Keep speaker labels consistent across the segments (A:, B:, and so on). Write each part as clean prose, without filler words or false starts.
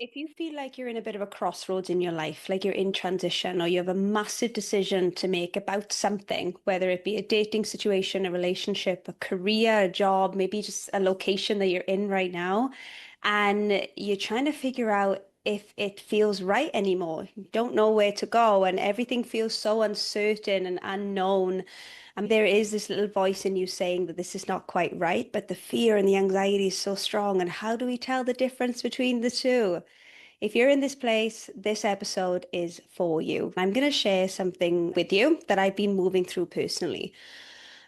A: If you feel like you're in a bit of a crossroads in your life, like you're in transition or you have a massive decision to make about something, whether it be a dating situation, a relationship, a career, a job, maybe just a location that you're in right now, and you're trying to figure out if it feels right anymore. You don't know where to go, and everything feels so uncertain and unknown. And there is this little voice in you saying that this is not quite right, but the fear and the anxiety is so strong. And how do we tell the difference between the two? If you're in this place, this episode is for you. I'm going to share something with you that I've been moving through personally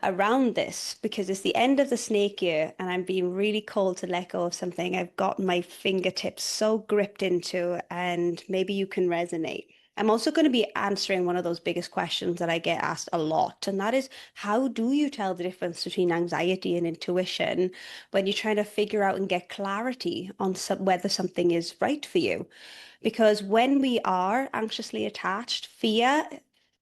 A: around this because it's the end of the snake year and I'm being really called to let go of something I've got my fingertips so gripped into, and maybe you can resonate. I'm also going to be answering one of those biggest questions that I get asked a lot, and that is how do you tell the difference between anxiety and intuition when you're trying to figure out and get clarity on whether something is right for you? Because when we are anxiously attached, fear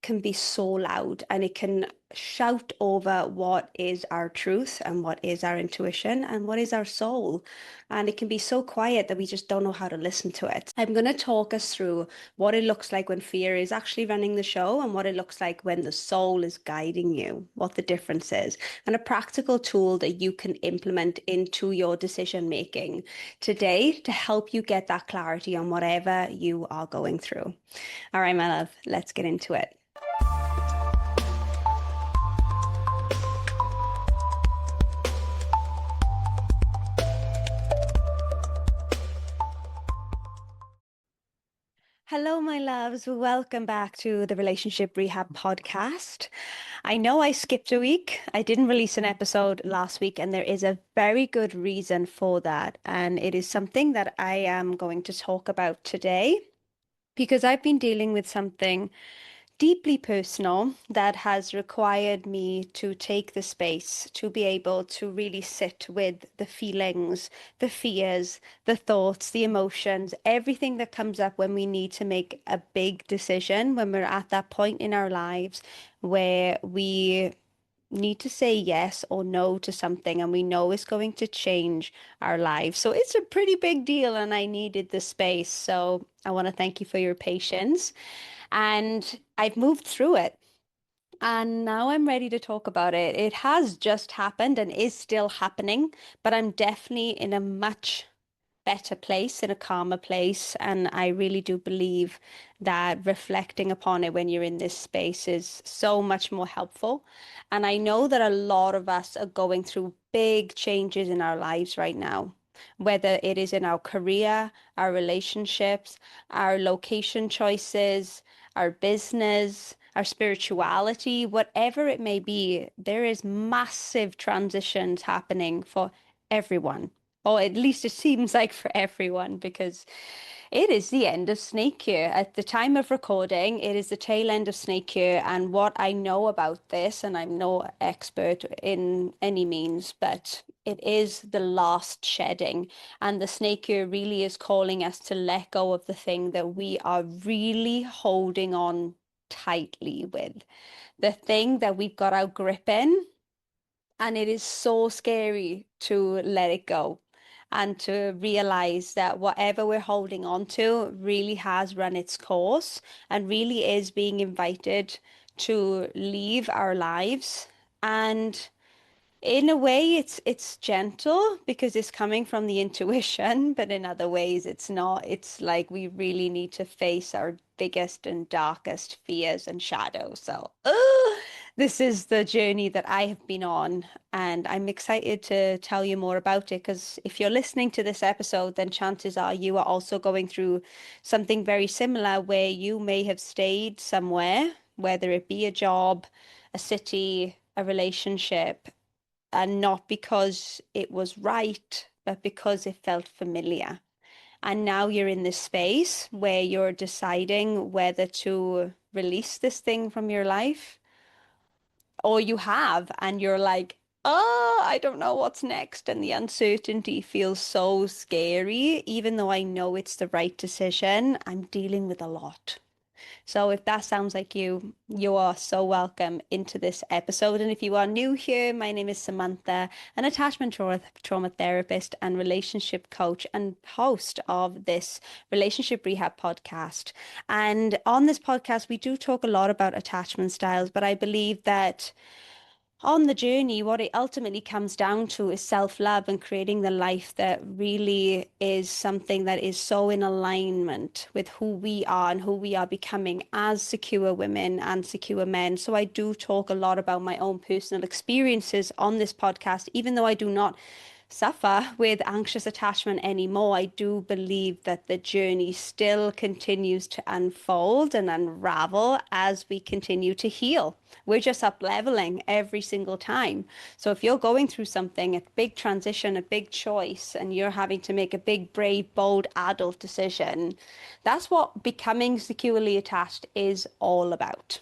A: can be so loud and it can shout over what is our truth and what is our intuition and what is our soul. And it can be so quiet that we just don't know how to listen to it. I'm going to talk us through what it looks like when fear is actually running the show and what it looks like when the soul is guiding you, what the difference is, and a practical tool that you can implement into your decision making today to help you get that clarity on whatever you are going through. All right, my love, let's get into it. Hello, my loves. Welcome back to the Relationship Rehab Podcast. I know I skipped a week. I didn't release an episode last week, and there is a very good reason for that. And it is something that I am going to talk about today because I've been dealing with something deeply personal that has required me to take the space to be able to really sit with the feelings, the fears, the thoughts, the emotions, everything that comes up when we need to make a big decision, when we're at that point in our lives where we need to say yes or no to something and we know it's going to change our lives. So it's a pretty big deal and I needed the space. So I want to thank you for your patience. And I've moved through it. And now I'm ready to talk about it. It has just happened and is still happening, but I'm definitely in a much better place, in a calmer place. And I really do believe that reflecting upon it when you're in this space is so much more helpful. And I know that a lot of us are going through big changes in our lives right now, whether it is in our career, our relationships, our location choices, our business, our spirituality, whatever it may be, there is massive transitions happening for everyone. Or at least it seems like for everyone, because it is the end of Snake Year. At the time of recording, it is the tail end of Snake Year. And what I know about this, and I'm no expert in any means, but it is the last shedding. And the Snake Year really is calling us to let go of the thing that we are really holding on tightly with. The thing that we've got our grip in, and it is so scary to let it go and to realize that whatever we're holding on to really has run its course and really is being invited to leave our lives. And in a way, it's gentle because it's coming from the intuition, but in other ways, it's not. It's like we really need to face our biggest and darkest fears and shadows. So, this is the journey that I have been on, and I'm excited to tell you more about it because if you're listening to this episode, then chances are you are also going through something very similar where you may have stayed somewhere, whether it be a job, a city, a relationship, and not because it was right, but because it felt familiar. And now you're in this space where you're deciding whether to release this thing from your life, or you have, and you're like, oh, I don't know what's next. And the uncertainty feels so scary. Even though I know it's the right decision, I'm dealing with a lot. So if that sounds like you, you are so welcome into this episode. And if you are new here, my name is Samantha, an trauma therapist and relationship coach and host of this relationship rehab podcast. And on this podcast, we do talk a lot about attachment styles, but I believe that on the journey, what it ultimately comes down to is self-love and creating the life that really is something that is so in alignment with who we are and who we are becoming as secure women and secure men. So I do talk a lot about my own personal experiences on this podcast, even though I do not suffer with anxious attachment anymore. I do believe that the journey still continues to unfold and unravel as we continue to heal. We're just up leveling every single time. So if you're going through something, a big transition, a big choice, and you're having to make a big, brave, bold adult decision, that's what becoming securely attached is all about.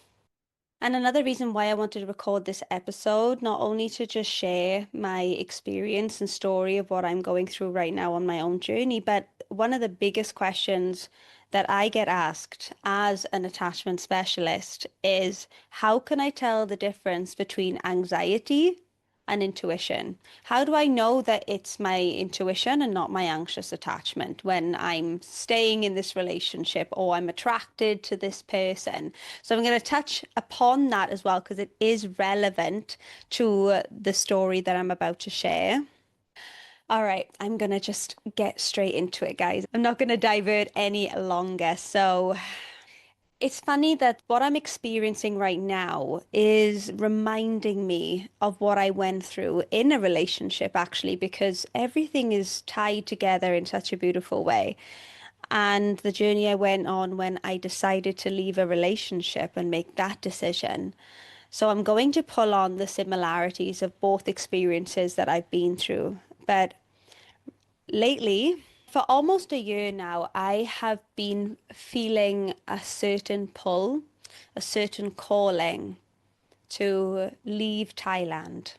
A: And another reason why I wanted to record this episode, not only to just share my experience and story of what I'm going through right now on my own journey, but one of the biggest questions that I get asked as an attachment specialist is how can I tell the difference between anxiety and intuition? How do I know that it's my intuition and not my anxious attachment when I'm staying in this relationship or I'm attracted to this person? So I'm going to touch upon that as well because it is relevant to the story that I'm about to share. All right, I'm going to just get straight into it, guys. I'm not going to divert any longer. So it's funny that what I'm experiencing right now is reminding me of what I went through in a relationship, actually, because everything is tied together in such a beautiful way. And the journey I went on when I decided to leave a relationship and make that decision. So I'm going to pull on the similarities of both experiences that I've been through. But lately, for almost a year now, I have been feeling a certain pull, a certain calling to leave Thailand.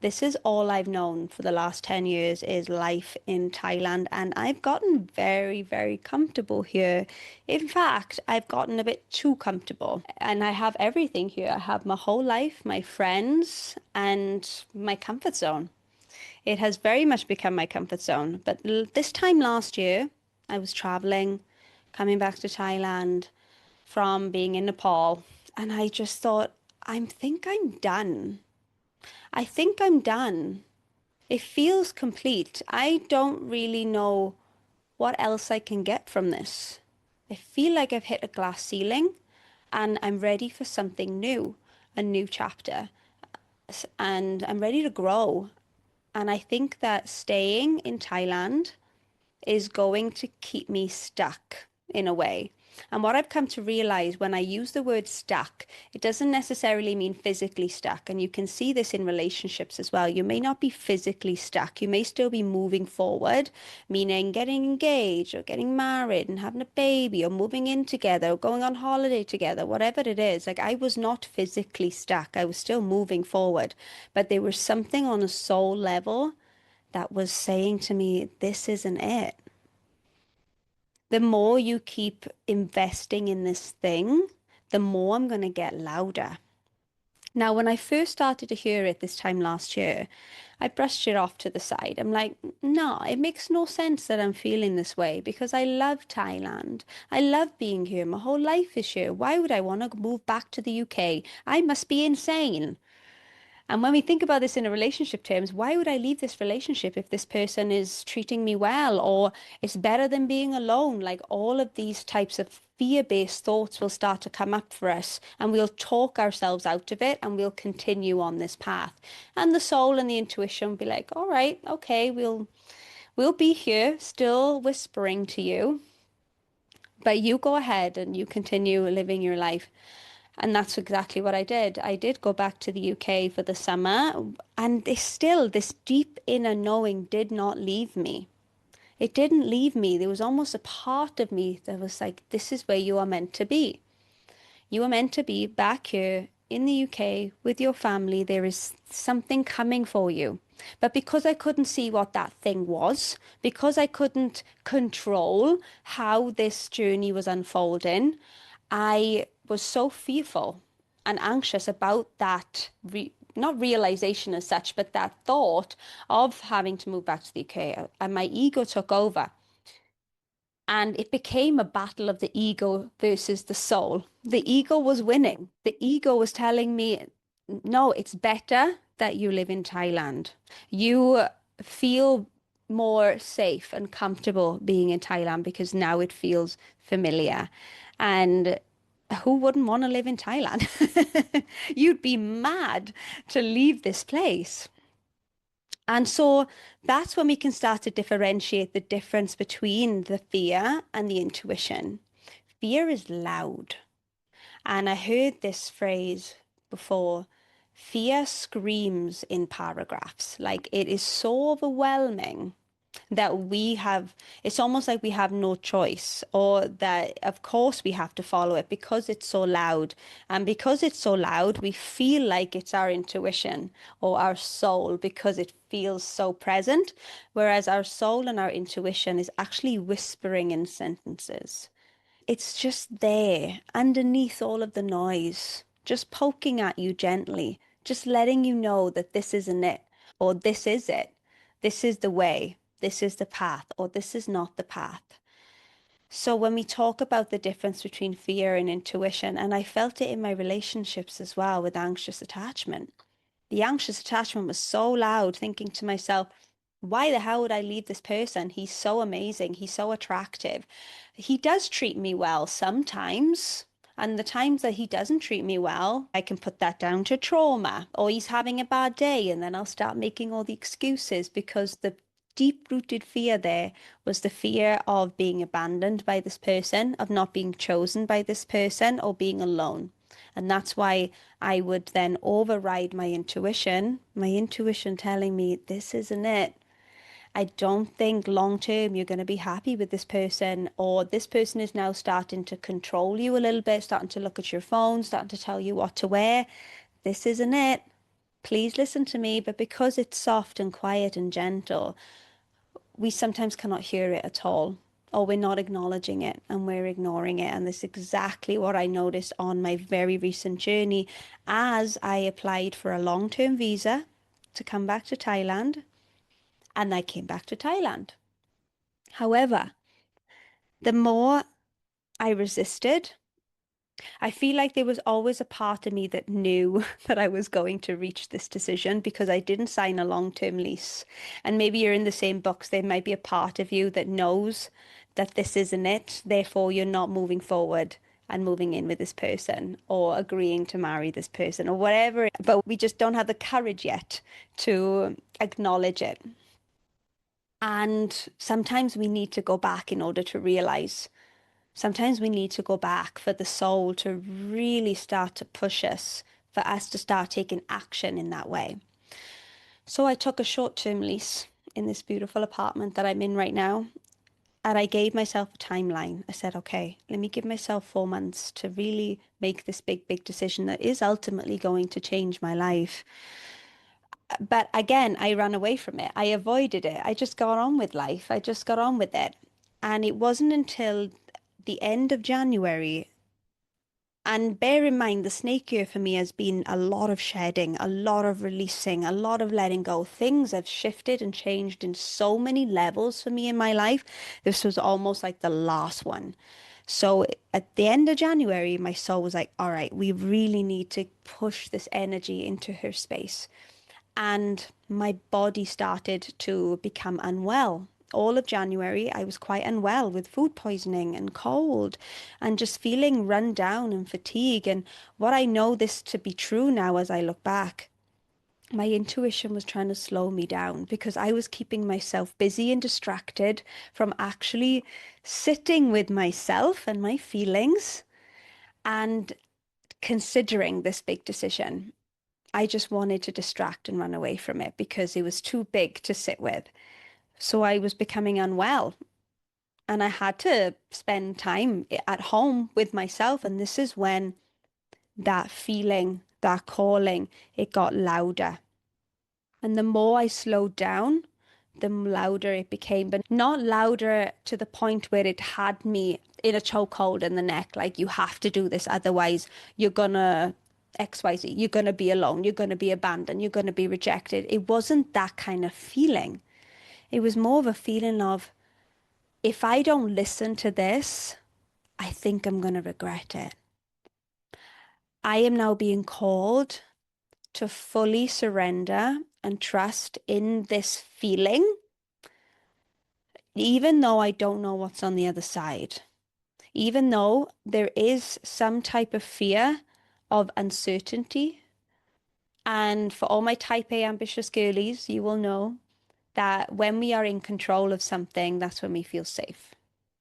A: This is all I've known for the last 10 years is life in Thailand, and I've gotten very, very comfortable here. In fact, I've gotten a bit too comfortable, and I have everything here. I have my whole life, my friends, and my comfort zone. It has very much become my comfort zone. But this time last year, I was traveling, coming back to Thailand from being in Nepal, and I just thought, I think I'm done. I think I'm done. It feels complete. I don't really know what else I can get from this. I feel like I've hit a glass ceiling and I'm ready for something new, a new chapter, and I'm ready to grow. And I think that staying in Thailand is going to keep me stuck in a way. And what I've come to realize when I use the word stuck, it doesn't necessarily mean physically stuck. And you can see this in relationships as well. You may not be physically stuck. You may still be moving forward, meaning getting engaged or getting married and having a baby or moving in together or going on holiday together, whatever it is. Like I was not physically stuck. I was still moving forward, but there was something on a soul level that was saying to me, this isn't it. The more you keep investing in this thing, the more I'm going to get louder. Now, when I first started to hear it this time last year, I brushed it off to the side. I'm like, no, it makes no sense that I'm feeling this way because I love Thailand. I love being here. My whole life is here. Why would I want to move back to the UK? I must be insane. And when we think about this in a relationship terms, why would I leave this relationship if this person is treating me well or it's better than being alone? Like all of these types of fear-based thoughts will start to come up for us and we'll talk ourselves out of it and we'll continue on this path. And the soul and the intuition will be like, all right, okay, we'll be here still whispering to you, but you go ahead and you continue living your life. And that's exactly what I did. I did go back to the UK for the summer, and this deep inner knowing did not leave me. It didn't leave me. There was almost a part of me that was like, this is where you are meant to be. You are meant to be back here in the UK with your family. There is something coming for you. But because I couldn't see what that thing was, because I couldn't control how this journey was unfolding, I was so fearful and anxious about that, not realization as such, but that thought of having to move back to the UK. And my ego took over. And it became a battle of the ego versus the soul. The ego was winning. The ego was telling me, no, it's better that you live in Thailand. You feel more safe and comfortable being in Thailand because now it feels familiar. And who wouldn't want to live in Thailand? You'd be mad to leave this place. And so that's when we can start to differentiate the difference between the fear and the intuition. Fear is loud. And I heard this phrase before. Fear screams in paragraphs. Like it is so overwhelming that it's almost like we have no choice, or that, of course, we have to follow it because it's so loud. And because it's so loud, we feel like it's our intuition or our soul because it feels so present. Whereas our soul and our intuition is actually whispering in sentences. It's just there underneath all of the noise, just poking at you gently, just letting you know that this isn't it, or this is it. This is the way, this is the path, or this is not the path. So when we talk about the difference between fear and intuition, and I felt it in my relationships as well with anxious attachment. The anxious attachment was so loud, thinking to myself, why the hell would I leave this person? He's so amazing. He's so attractive. He does treat me well sometimes. And the times that he doesn't treat me well, I can put that down to trauma, or he's having a bad day. And then I'll start making all the excuses because the deep-rooted fear there was the fear of being abandoned by this person, of not being chosen by this person, or being alone. And that's why I would then override my intuition telling me this isn't it. I don't think long term you're going to be happy with this person, or this person is now starting to control you a little bit, starting to look at your phone, starting to tell you what to wear. This isn't it. Please listen to me. But because it's soft and quiet and gentle, we sometimes cannot hear it at all, or we're not acknowledging it and we're ignoring it. And this is exactly what I noticed on my very recent journey as I applied for a long-term visa to come back to Thailand, and I came back to Thailand. However, the more I resisted, I feel like there was always a part of me that knew that I was going to reach this decision because I didn't sign a long-term lease. And maybe you're in the same books. There might be a part of you that knows that this isn't it. Therefore, you're not moving forward and moving in with this person or agreeing to marry this person or whatever. But we just don't have the courage yet to acknowledge it. And sometimes we need to go back in order to realize. Sometimes we need to go back for the soul to really start to push us, for us to start taking action in that way. So I took a short-term lease in this beautiful apartment that I'm in right now. And I gave myself a timeline. I said, okay, let me give myself 4 months to really make this big, big decision that is ultimately going to change my life. But again, I ran away from it. I avoided it. I just got on with life. I just got on with it. And it wasn't until the end of January. And bear in mind, the snake year for me has been a lot of shedding, a lot of releasing, a lot of letting go. Things have shifted and changed in so many levels for me in my life. This was almost like the last one. So at the end of January, my soul was like, all right, we really need to push this energy into her space. And my body started to become unwell. All of January, I was quite unwell with food poisoning and cold and just feeling run down and fatigue. And what I know this to be true now as I look back, my intuition was trying to slow me down because I was keeping myself busy and distracted from actually sitting with myself and my feelings and considering this big decision. I just wanted to distract and run away from it because it was too big to sit with. So I was becoming unwell and I had to spend time at home with myself. And this is when that feeling, that calling, it got louder. And the more I slowed down the louder it became, but not louder to the point where it had me in a chokehold in the neck, like you have to do this, otherwise you're gonna XYZ, you're gonna be alone, you're gonna be abandoned, you're gonna be rejected. It wasn't that kind of feeling. It was more of a feeling of, if I don't listen to this, I think I'm gonna regret it. I am now being called to fully surrender and trust in this feeling, even though I don't know what's on the other side, even though there is some type of fear of uncertainty. And for all my type A ambitious girlies, you will know that when we are in control of something, that's when we feel safe.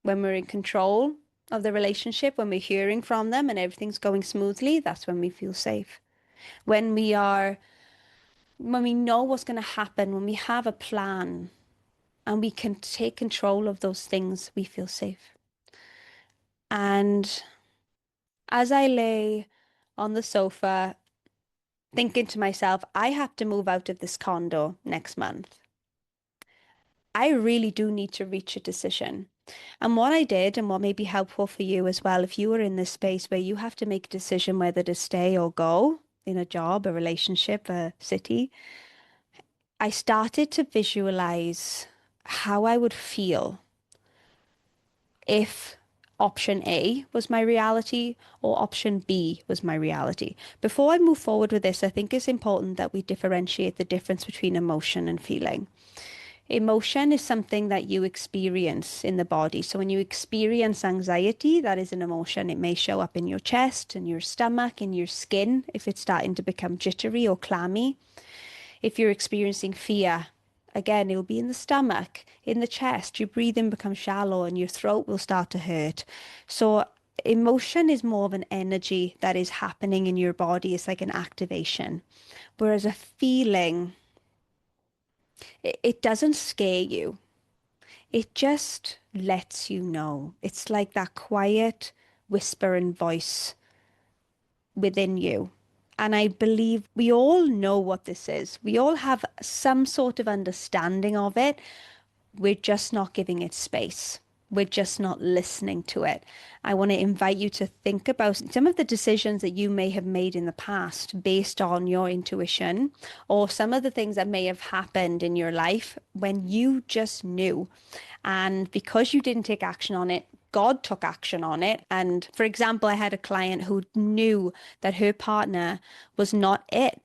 A: When we're in control of the relationship, when we're hearing from them and everything's going smoothly, that's when we feel safe. When we are, when we know what's going to happen, when we have a plan and we can take control of those things, we feel safe. And as I lay on the sofa, thinking to myself, I have to move out of this condo next month. I really do need to reach a decision. And what I did, and what may be helpful for you as well, if you are in this space where you have to make a decision whether to stay or go in a job, a relationship, a city, I started to visualize how I would feel if option A was my reality or option B was my reality. Before I move forward with this, I think it's important that we differentiate the difference between emotion and feeling. Emotion is something that you experience in the body. So when you experience anxiety, that is an emotion. It may show up in your chest, in your stomach, in your skin, if it's starting to become jittery or clammy. If you're experiencing fear, again, it will be in the stomach, in the chest. Your breathing becomes shallow and your throat will start to hurt. So emotion is more of an energy that is happening in your body. It's like an activation. Whereas a feeling, it doesn't scare you. It just lets you know. It's like that quiet whispering voice within you. And I believe we all know what this is. We all have some sort of understanding of it. We're just not giving it space. We're just not listening to it. I want to invite you to think about some of the decisions that you may have made in the past based on your intuition, or some of the things that may have happened in your life when you just knew. And because you didn't take action on it, God took action on it. And for example, I had a client who knew that her partner was not it,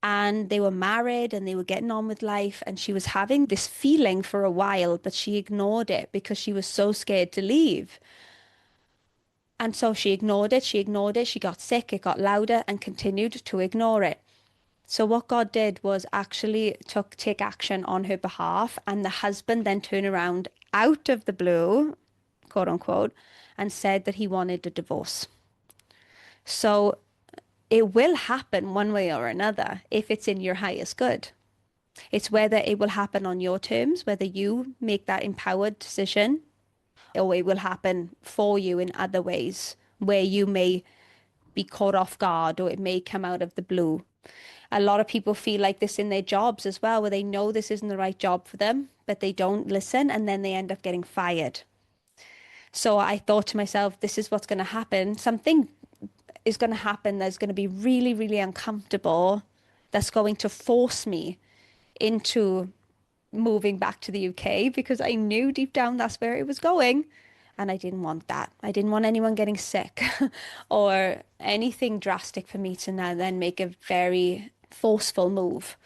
A: and they were married and they were getting on with life, and she was having this feeling for a while, but she ignored it because she was so scared to leave. And so she ignored it, she ignored it, she got sick, it got louder, and continued to ignore it. So what God did was actually take action on her behalf, and the husband then turned around out of the blue, quote unquote, and said that he wanted a divorce. So it will happen one way or another if it's in your highest good. It's whether it will happen on your terms, whether you make that empowered decision, or it will happen for you in other ways where you may be caught off guard, or it may come out of the blue. A lot of people feel like this in their jobs as well, where they know this isn't the right job for them, but they don't listen and then they end up getting fired. So I thought to myself, this is what's going to happen. Something is going to happen that's going to be really, really uncomfortable, that's going to force me into moving back to the UK, because I knew deep down that's where it was going. And I didn't want that. I didn't want anyone getting sick or anything drastic for me to now then make a very forceful move.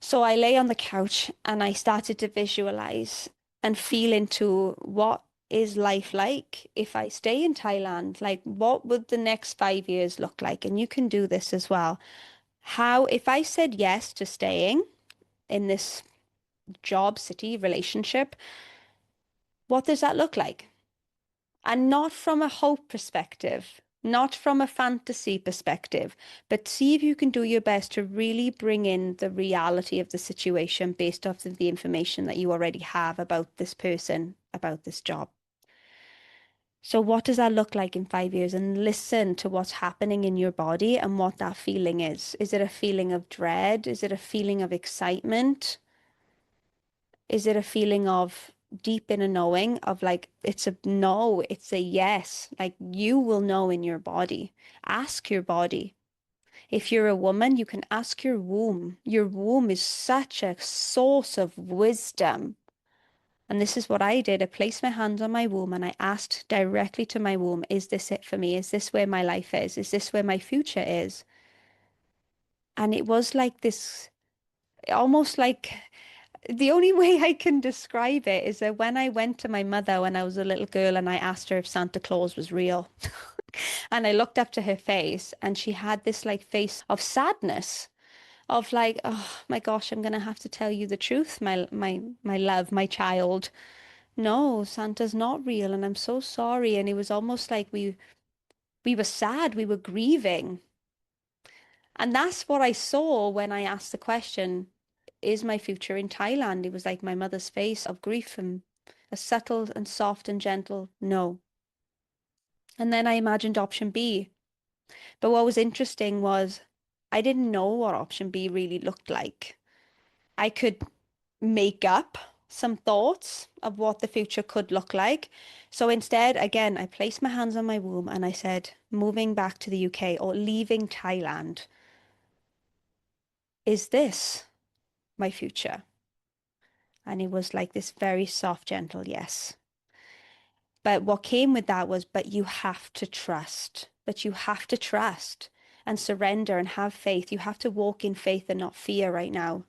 A: So I lay on the couch and I started to visualize and feel into what is life like if I stay in Thailand? Like, what would the next 5 years look like? And you can do this as well. How, if I said yes to staying in this job, city, relationship, what does that look like? And not from a hope perspective, not from a fantasy perspective, but see if you can do your best to really bring in the reality of the situation based off of the information that you already have about this person, about this job. So what does that look like in 5 years? And listen to what's happening in your body and what that feeling is. Is it a feeling of dread? Is it a feeling of excitement? Is it a feeling of deep inner knowing of like, it's a no, it's a yes. Like you will know in your body. Ask your body. If you're a woman, you can ask your womb. Your womb is such a source of wisdom. And this is what I did. I placed my hands on my womb and I asked directly to my womb, is this it for me? Is this where my life is? Is this where my future is? And it was like this, almost like the only way I can describe it is that when I went to my mother when I was a little girl and I asked her if Santa Claus was real, and I looked up to her face and she had this like face of sadness, of like, oh my gosh, I'm gonna have to tell you the truth, my love, my child. No, Santa's not real, and I'm so sorry. And it was almost like we were sad, we were grieving. And that's what I saw when I asked the question, is my future in Thailand? It was like my mother's face of grief and a subtle and soft and gentle no. And then I imagined option B. But what was interesting was I didn't know what option B really looked like. I could make up some thoughts of what the future could look like. So instead, again, I placed my hands on my womb and I said, moving back to the UK or leaving Thailand, is this my future? And it was like this very soft, gentle yes. But what came with that was, but you have to trust. But you have to trust and surrender and have faith. You have to walk in faith and not fear right now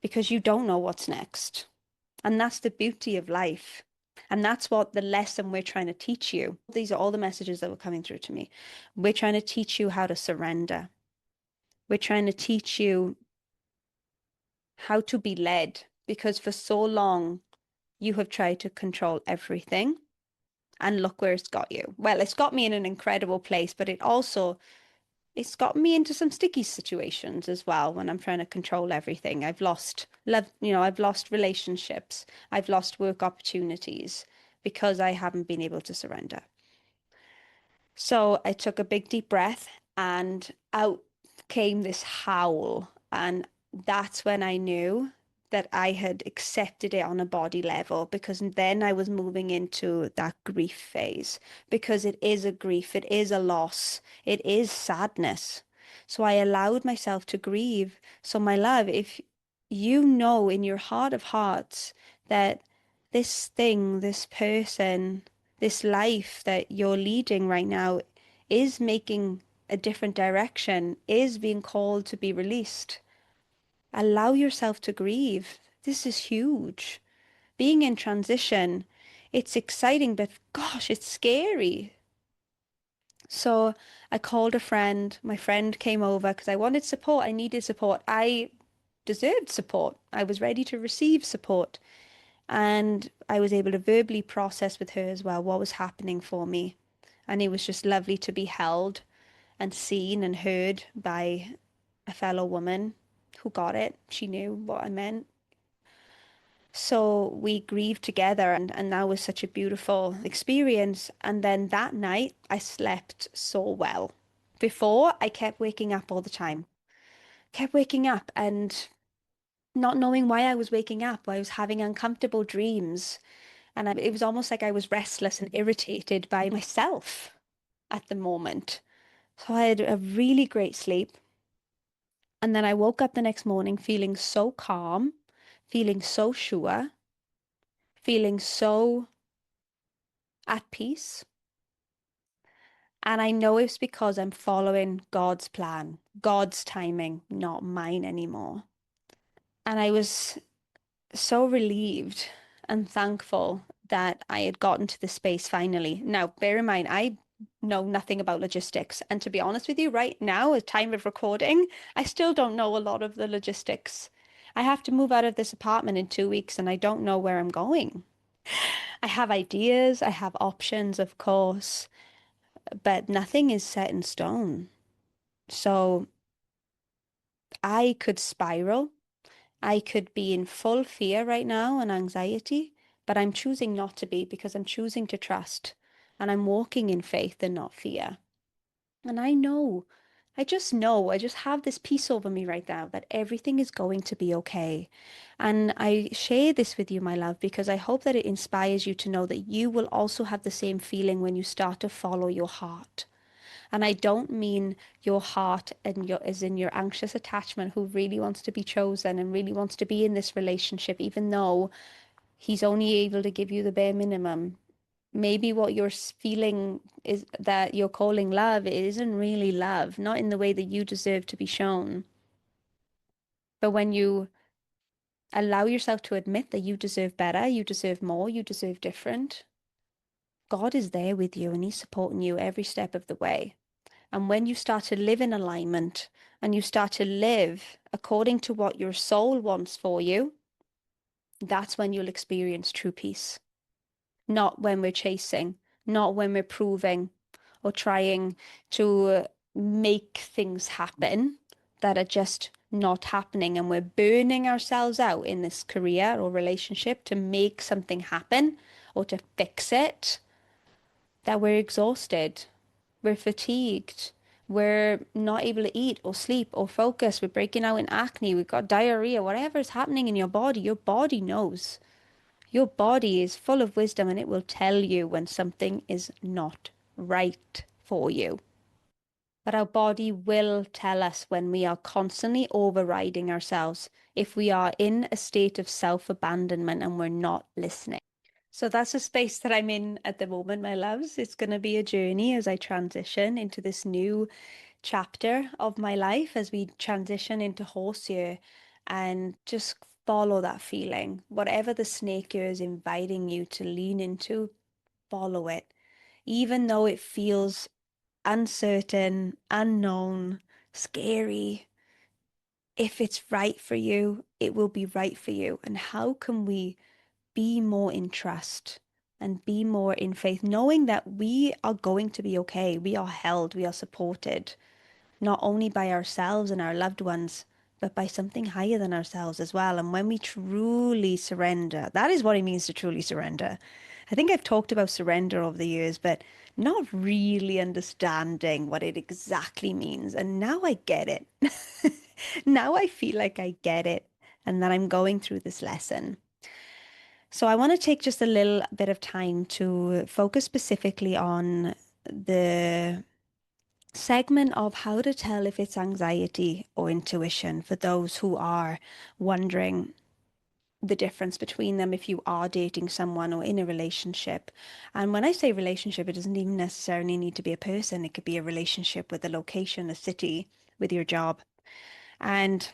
A: because you don't know what's next. And that's the beauty of life. And that's what the lesson we're trying to teach you. These are all the messages that were coming through to me. We're trying to teach you how to surrender. We're trying to teach you how to be led because for so long you have tried to control everything. And look where it's got you. Well, it's got me in an incredible place, but it's got me into some sticky situations as well when I'm trying to control everything. I've lost love, I've lost relationships. I've lost work opportunities because I haven't been able to surrender. So I took a big deep breath and out came this howl. And that's when I knew that I had accepted it on a body level because then I was moving into that grief phase because it is a grief, it is a loss, it is sadness. So I allowed myself to grieve. So, my love, if you know in your heart of hearts that this thing, this person, this life that you're leading right now is making a different direction, is being called to be released. Allow yourself to grieve. This is huge. Being in transition, it's exciting, but gosh, it's scary. So I called a friend. My friend came over because I wanted support. I needed support. I deserved support. I was ready to receive support. And I was able to verbally process with her as well what was happening for me. And it was just lovely to be held and seen and heard by a fellow woman who got it. She knew what I meant. So we grieved together, and that was such a beautiful experience. And then that night, I slept so well. Before, I kept waking up all the time, kept waking up and not knowing why I was waking up. I was having uncomfortable dreams. And it was almost like I was restless and irritated by myself at the moment. So I had a really great sleep. And then I woke up the next morning feeling so calm, feeling so sure, feeling so at peace. And I know it's because I'm following God's plan, God's timing, not mine anymore. And I was so relieved and thankful that I had gotten to the space finally. Now, bear in mind, I know nothing about logistics. And to be honest with you, right now, at time of recording, I still don't know a lot of the logistics. I have to move out of this apartment in 2 weeks and I don't know where I'm going. I have ideas, I have options, of course, but nothing is set in stone. So I could spiral. I could be in full fear right now and anxiety, but I'm choosing not to be because I'm choosing to trust and I'm walking in faith and not fear. And I know I just know, I just have this peace over me right now that everything is going to be okay. And I share this with you, my love, because I hope that it inspires you to know that you will also have the same feeling when you start to follow your heart. And I don't mean your heart and your as in your anxious attachment who really wants to be chosen and really wants to be in this relationship, even though he's only able to give you the bare minimum. Maybe what you're feeling is that you're calling love, it isn't really love, not in the way that you deserve to be shown. But when you allow yourself to admit that you deserve better, you deserve more, you deserve different, God is there with you and He's supporting you every step of the way. And when you start to live in alignment and you start to live according to what your soul wants for you, that's when you'll experience true peace. Not when we're chasing, not when we're proving or trying to make things happen that are just not happening. And we're burning ourselves out in this career or relationship to make something happen or to fix it, that we're exhausted, we're fatigued, we're not able to eat or sleep or focus, we're breaking out in acne, we've got diarrhea, whatever is happening in your body knows. Your body is full of wisdom and it will tell you when something is not right for you. But our body will tell us when we are constantly overriding ourselves, if we are in a state of self-abandonment and we're not listening. So that's a space that I'm in at the moment, my loves. It's going to be a journey as I transition into this new chapter of my life, as we transition into horse year, and just follow that feeling. Whatever the snake year is inviting you to lean into, follow it. Even though it feels uncertain, unknown, scary, if it's right for you, it will be right for you. And how can we be more in trust and be more in faith, knowing that we are going to be okay. We are held, we are supported, not only by ourselves and our loved ones, but by something higher than ourselves as well. And when we truly surrender, that is what it means to truly surrender. I think I've talked about surrender over the years, but not really understanding what it exactly means. And now I get it. Now I feel like I get it and that I'm going through this lesson. So I want to take just a little bit of time to focus specifically on the segment of how to tell if it's anxiety or intuition for those who are wondering the difference between them if you are dating someone or in a relationship. And when I say relationship, it doesn't even necessarily need to be a person. It could be a relationship with a location, a city, with your job. And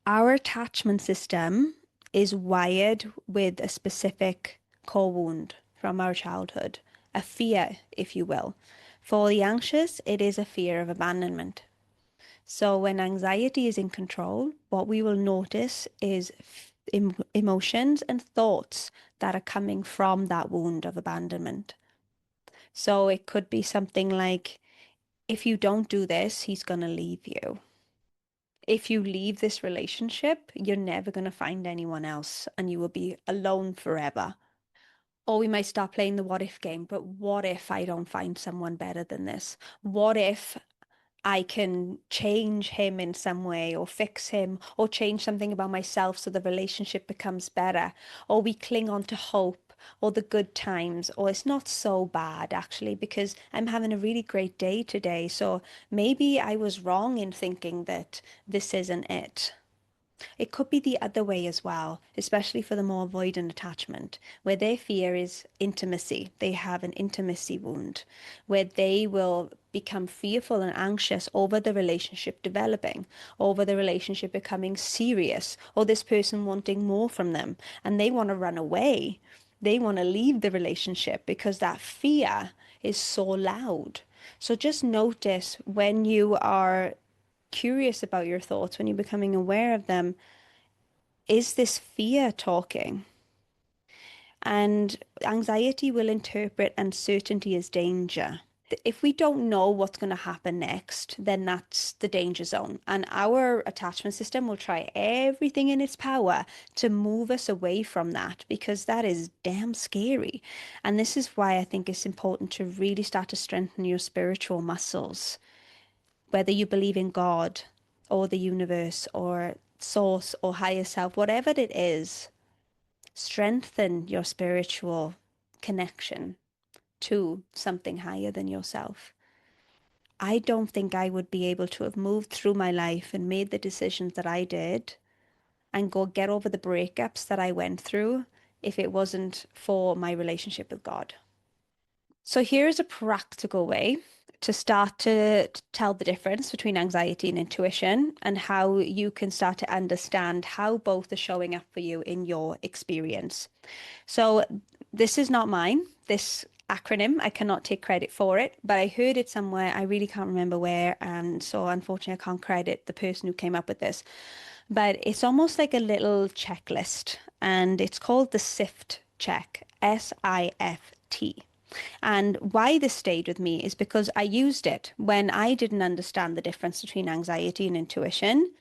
A: our attachment system is wired with a specific core wound from our childhood, a fear, if you will. For the anxious, it is a fear of abandonment. So when anxiety is in control, what we will notice is emotions and thoughts that are coming from that wound of abandonment. So it could be something like, if you don't do this, he's going to leave you. If you leave this relationship, you're never going to find anyone else and you will be alone forever. Or we might start playing the what if game, but what if I don't find someone better than this? What if I can change him in some way or fix him or change something about myself so the relationship becomes better? Or we cling on to hope or the good times, or it's not so bad actually because I'm having a really great day today. So maybe I was wrong in thinking that this isn't it. It could be the other way as well, especially for the more avoidant attachment, where their fear is intimacy. They have an intimacy wound, where they will become fearful and anxious over the relationship developing, over the relationship becoming serious, or this person wanting more from them, and they want to run away. They want to leave the relationship because that fear is so loud. So just notice when you are curious about your thoughts, when you're becoming aware of them, is this fear talking? And anxiety will interpret uncertainty as danger. If we don't know what's going to happen next, then that's the danger zone. And our attachment system will try everything in its power to move us away from that because that is damn scary. And this is why I think it's important to really start to strengthen your spiritual muscles. whether you believe in God or the universe or source or higher self, whatever it is, strengthen your spiritual connection to something higher than yourself. I don't think I would be able to have moved through my life and made the decisions that I did and go get over the breakups that I went through if it wasn't for my relationship with God. So here's a practical way to start to tell the difference between anxiety and intuition and how you can start to understand how both are showing up for you in your experience. So this is not mine, this acronym. I cannot take credit for it, but I heard it somewhere. I really can't remember where. And so unfortunately, I can't credit the person who came up with this. But it's almost like a little checklist, and it's called the SIFT check, SIFT. And why this stayed with me is because I used it when I didn't understand the difference between anxiety and intuition.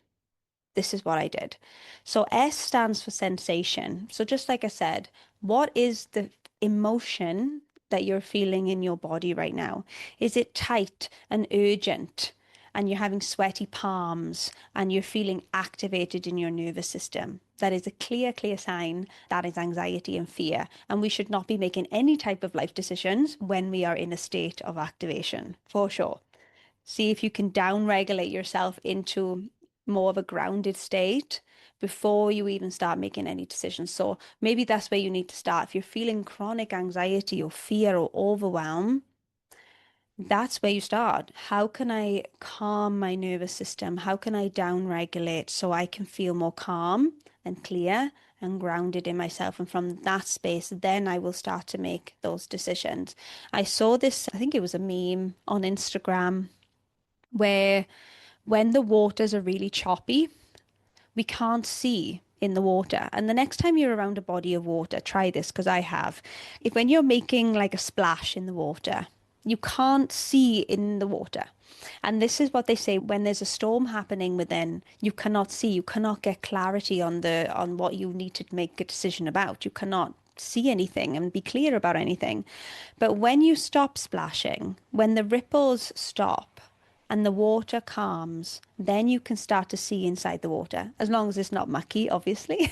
A: This is what I did. So S stands for sensation. So just like I said, what is the emotion that you're feeling in your body right now? Is it tight and urgent? And you're having sweaty palms and you're feeling activated in your nervous system. That is a clear, clear sign that is anxiety and fear. And we should not be making any type of life decisions when we are in a state of activation, for sure. See if you can down regulate yourself into more of a grounded state before you even start making any decisions. So maybe that's where you need to start. If you're feeling chronic anxiety or fear or overwhelm, that's where you start. How can I calm my nervous system? How can I down regulate so I can feel more calm and clear and grounded in myself? And from that space, then I will start to make those decisions. I saw this, I think it was a meme on Instagram where when the waters are really choppy, we can't see in the water. And the next time you're around a body of water, try this because I have. If when you're making like a splash in the water, you can't see in the water. And this is what they say when there's a storm happening within, you cannot see, you cannot get clarity on what you need to make a decision about. You cannot see anything and be clear about anything. But when you stop splashing, when the ripples stop, and the water calms, then you can start to see inside the water, as long as it's not mucky, obviously.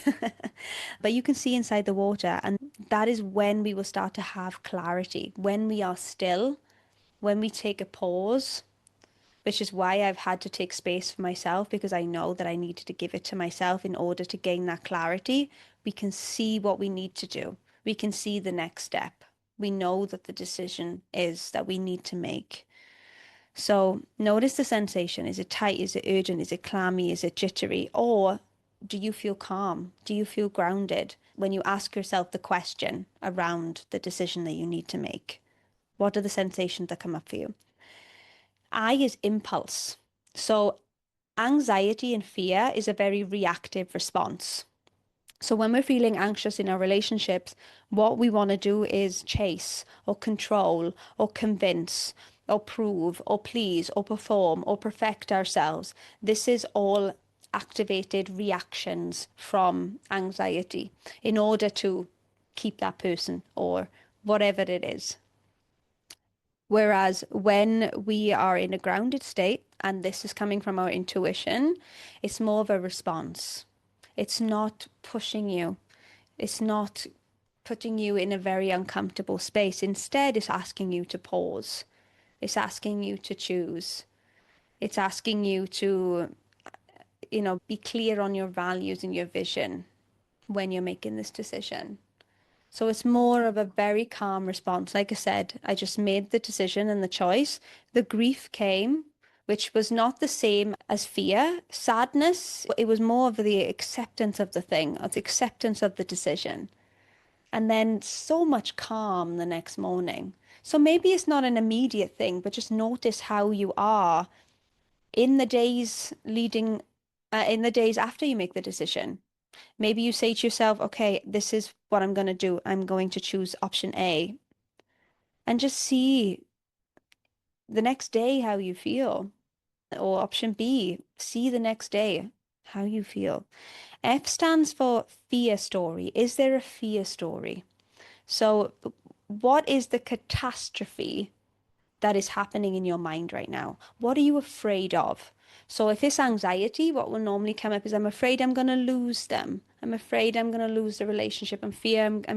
A: But you can see inside the water, and that is when we will start to have clarity, when we are still, when we take a pause, which is why I've had to take space for myself because I know that I needed to give it to myself in order to gain that clarity. We can see what we need to do. We can see the next step. We know that the decision is that we need to make. So notice the sensation. Is it tight? Is it urgent? Is it clammy? Is it jittery? Or do you feel calm? Do you feel grounded when you ask yourself the question around the decision that you need to make? What are the sensations that come up for you? I is impulse. So anxiety and fear is a very reactive response. So when we're feeling anxious in our relationships, what we want to do is chase or control or convince or prove or please or perform or perfect ourselves. This is all activated reactions from anxiety in order to keep that person or whatever it is. Whereas when we are in a grounded state, and this is coming from our intuition, it's more of a response. It's not pushing you. It's not putting you in a very uncomfortable space. Instead, it's asking you to pause. It's asking you to choose. It's asking you to, be clear on your values and your vision when you're making this decision. So it's more of a very calm response. Like I said, I just made the decision and the choice. The grief came, which was not the same as fear. Sadness, it was more of the acceptance of the thing, of the acceptance of the decision. And then so much calm the next morning. So maybe it's not an immediate thing, but just notice how you are in the days leading, in the days after you make the decision. Maybe you say to yourself, okay, this is what I'm going to do. I'm going to choose option A and just see the next day how you feel. Or option B, see the next day how you feel. F stands for fear story. Is there a fear story? So, what is the catastrophe that is happening in your mind right now? What are you afraid of? So if it's anxiety, what will normally come up is I'm afraid I'm going to lose them. I'm afraid I'm going to lose the relationship. I'm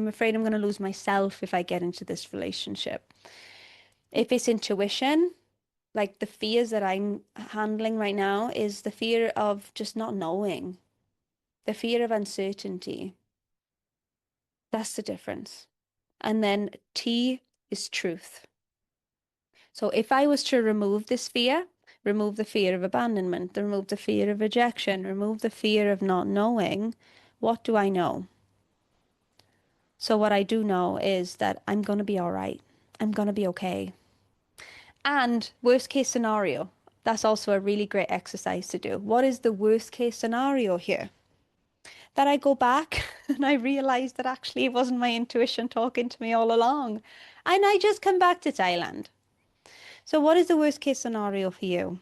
A: afraid I'm going to lose myself if I get into this relationship. If it's intuition, like the fears that I'm handling right now is the fear of just not knowing, the fear of uncertainty. That's the difference. And then T is truth. So if I was to remove this fear, remove the fear of abandonment, remove the fear of rejection, remove the fear of not knowing, what do I know? So what I do know is that I'm going to be all right. I'm going to be okay. And worst case scenario, that's also a really great exercise to do. What is the worst case scenario here? That I go back and I realize that actually it wasn't my intuition talking to me all along. And I just come back to Thailand. So what is the worst case scenario for you?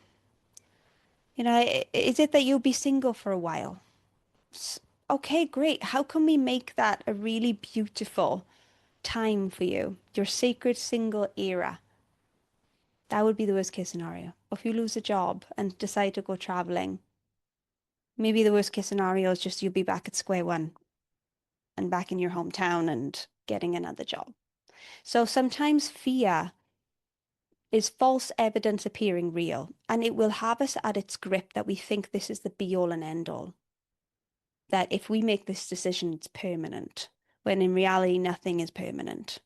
A: You know, is it that you'll be single for a while? Okay, great. How can we make that a really beautiful time for you? Your sacred single era. That would be the worst case scenario. Or if you lose a job and decide to go traveling, maybe the worst case scenario is just you'll be back at square one and back in your hometown and getting another job. So sometimes fear is false evidence appearing real, and it will have us at its grip that we think this is the be all and end all. That if we make this decision, it's permanent, when in reality, nothing is permanent.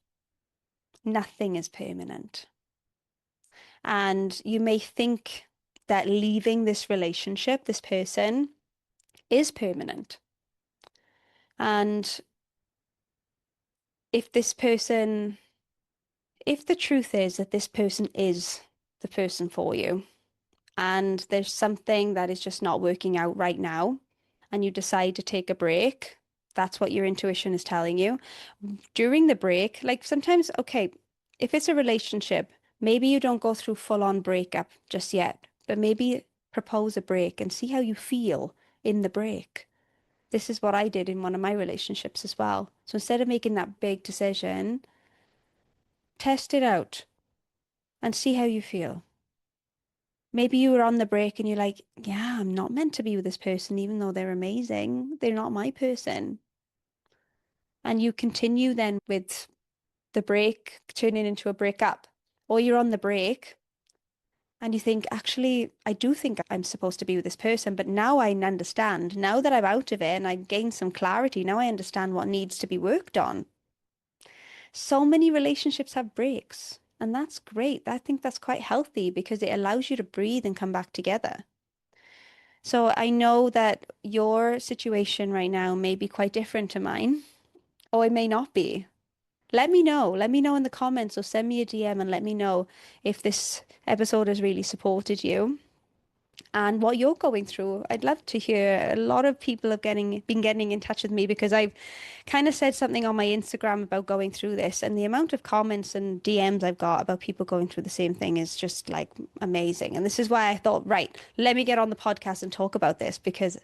A: Nothing is permanent. And you may think that leaving this relationship, this person, is permanent. And if this person, if the truth is that this person is the person for you, and there's something that is just not working out right now, and you decide to take a break, that's what your intuition is telling you. During the break, like sometimes, okay, if it's a relationship, maybe you don't go through full on breakup just yet, but maybe propose a break and see how you feel in the break. This is what I did in one of my relationships as well. So instead of making that big decision, test it out and see how you feel. Maybe you were on the break and you're like, yeah, I'm not meant to be with this person, even though they're amazing. They're not my person. And you continue then with the break turning into a breakup. Or you're on the break and you think, actually, I do think I'm supposed to be with this person, but now I understand. Now that I'm out of it and I gained some clarity, now I understand what needs to be worked on. So many relationships have breaks, and that's great. I think that's quite healthy because it allows you to breathe and come back together. So I know that your situation right now may be quite different to mine, or it may not be. Let me know. Let me know in the comments or send me a DM and let me know if this episode has really supported you and what you're going through. I'd love to hear. A lot of people have been getting in touch with me because I've kind of said something on my Instagram about going through this, and the amount of comments and DMs I've got about people going through the same thing is just like amazing. And this is why I thought, right, let me get on the podcast and talk about this because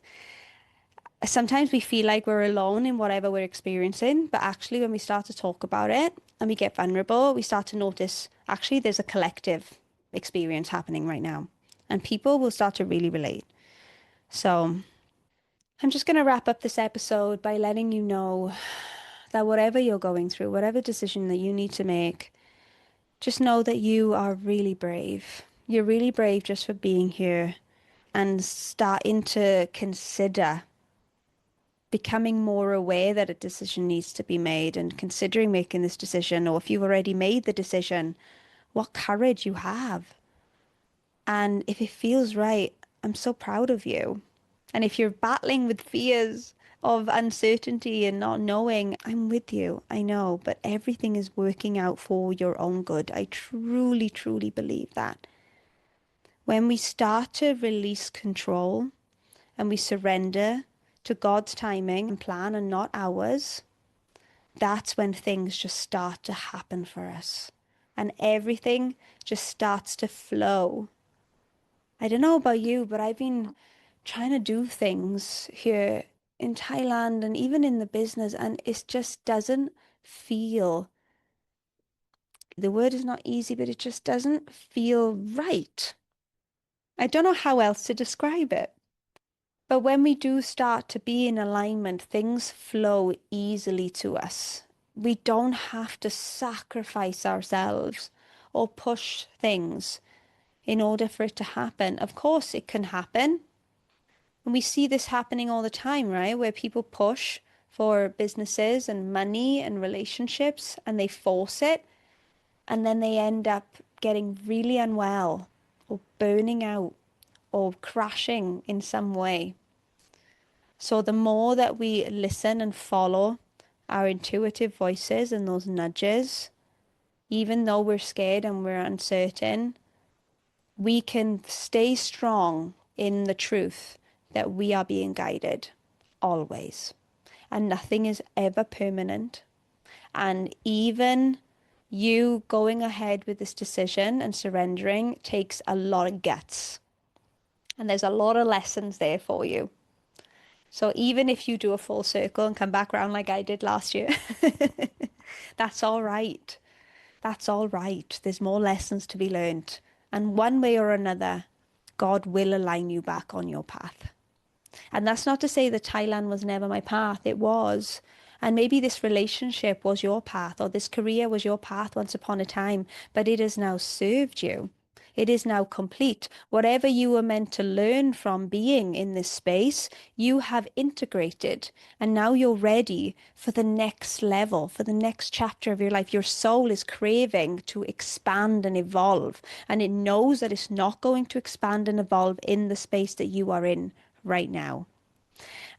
A: sometimes we feel like we're alone in whatever we're experiencing, but actually, when we start to talk about it and we get vulnerable, we start to notice actually there's a collective experience happening right now, and people will start to really relate. So, I'm just going to wrap up this episode by letting you know that whatever you're going through, whatever decision that you need to make, just know that you are really brave. You're really brave just for being here and starting to consider becoming more aware that a decision needs to be made and considering making this decision, or if you've already made the decision, what courage you have. And if it feels right, I'm so proud of you. And if you're battling with fears of uncertainty and not knowing, I'm with you. I know, but everything is working out for your own good. I truly, truly believe that. When we start to release control and we surrender to God's timing and plan and not ours, that's when things just start to happen for us. And everything just starts to flow. I don't know about you, but I've been trying to do things here in Thailand and even in the business, and it just doesn't feel The word is not easy, but it just doesn't feel right. I don't know how else to describe it. But when we do start to be in alignment, things flow easily to us. We don't have to sacrifice ourselves or push things in order for it to happen. Of course, it can happen. And we see this happening all the time, right? Where people push for businesses and money and relationships and they force it, and then they end up getting really unwell or burning out or crashing in some way. So the more that we listen and follow our intuitive voices and those nudges, even though we're scared and we're uncertain, we can stay strong in the truth that we are being guided always. And nothing is ever permanent. And even you going ahead with this decision and surrendering takes a lot of guts. And there's a lot of lessons there for you. So even if you do a full circle and come back around like I did last year, that's all right. That's all right. There's more lessons to be learned. And one way or another, God will align you back on your path. And that's not to say that Thailand was never my path. It was. And maybe this relationship was your path or this career was your path once upon a time, but it has now served you. It is now complete. Whatever you were meant to learn from being in this space, you have integrated. And now you're ready for the next level, for the next chapter of your life. Your soul is craving to expand and evolve. And it knows that it's not going to expand and evolve in the space that you are in right now.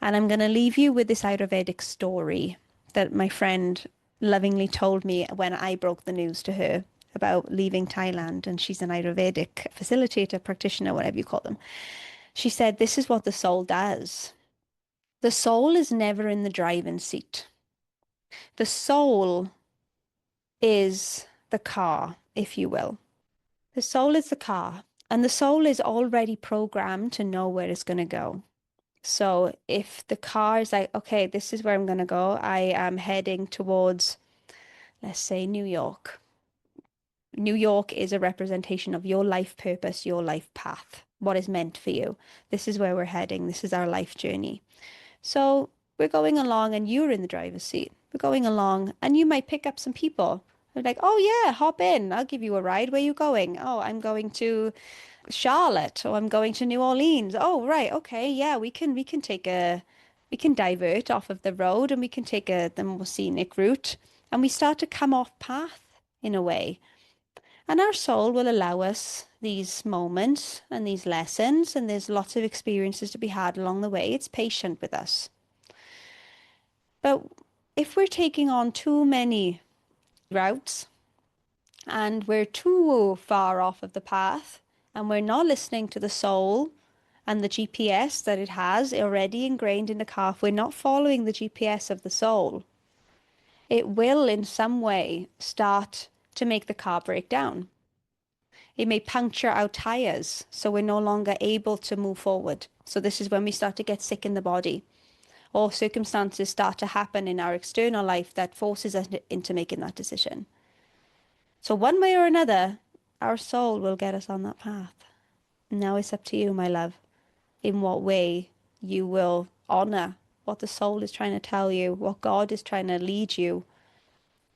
A: And I'm going to leave you with this Ayurvedic story that my friend lovingly told me when I broke the news to her about leaving Thailand. And she's an Ayurvedic facilitator, practitioner, whatever you call them. She said, this is what the soul does. The soul is never in the driving seat. The soul is the car, if you will. The soul is the car, and the soul is already programmed to know where it's going to go. So if the car is like, okay, this is where I'm going to go, I am heading towards, let's say, New York. New York is a representation of your life purpose, your life path, what is meant for you. This is where we're heading. This is our life journey. So we're going along and you're in the driver's seat. We're going along and you might pick up some people. They're like, oh yeah, hop in. I'll give you a ride. Where are you going? Oh, I'm going to Charlotte, or I'm going to New Orleans. Oh, right. Okay. Yeah, we can divert off of the road and we can take the more scenic route. And we start to come off path in a way. And our soul will allow us these moments and these lessons, and there's lots of experiences to be had along the way. It's patient with us. But if we're taking on too many routes and we're too far off of the path and we're not listening to the soul and the GPS that it has already ingrained in the car, if we're not following the GPS of the soul, it will in some way start to make the car break down. It may puncture our tires, so we're no longer able to move forward. So this is when we start to get sick in the body, or circumstances start to happen in our external life that forces us into making that decision. So one way or another, our soul will get us on that path. Now it's up to you, my love, in what way you will honor what the soul is trying to tell you, what God is trying to lead you,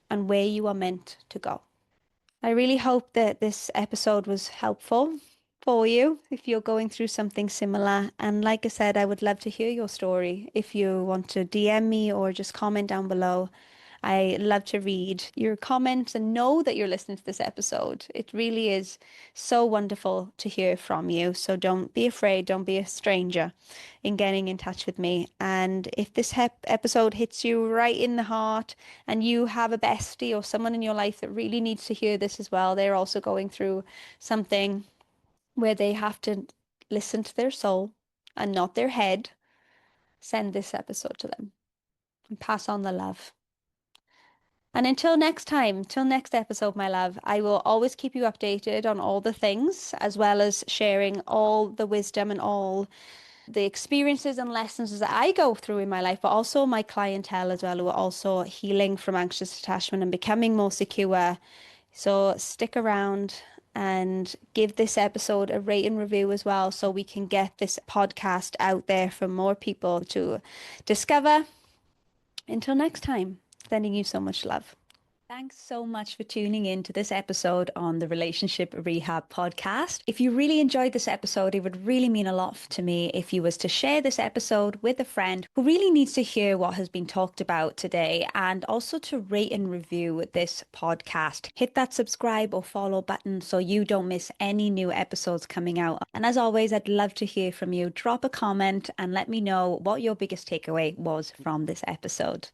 A: and where you are meant to go. I really hope that this episode was helpful for you if you're going through something similar. And like I said, I would love to hear your story. If you want to DM me or just comment down below, I love to read your comments and know that you're listening to this episode. It really is so wonderful to hear from you. So don't be afraid, don't be a stranger in getting in touch with me. And if this episode hits you right in the heart and you have a bestie or someone in your life that really needs to hear this as well, they're also going through something where they have to listen to their soul and not their head, send this episode to them and pass on the love. And until next time, till next episode, my love, I will always keep you updated on all the things, as well as sharing all the wisdom and all the experiences and lessons that I go through in my life, but also my clientele as well, who are also healing from anxious attachment and becoming more secure So stick around and give this episode a rate and review as well so we can get this podcast out there for more people to discover. Until next time, sending you so much love. Thanks so much for tuning in to this episode on the Relationship Rehab podcast. If you really enjoyed this episode, it would really mean a lot to me if you was to share this episode with a friend who really needs to hear what has been talked about today, and also to rate and review this podcast. Hit that subscribe or follow button so you don't miss any new episodes coming out. And as always, I'd love to hear from you. Drop a comment and let me know what your biggest takeaway was from this episode.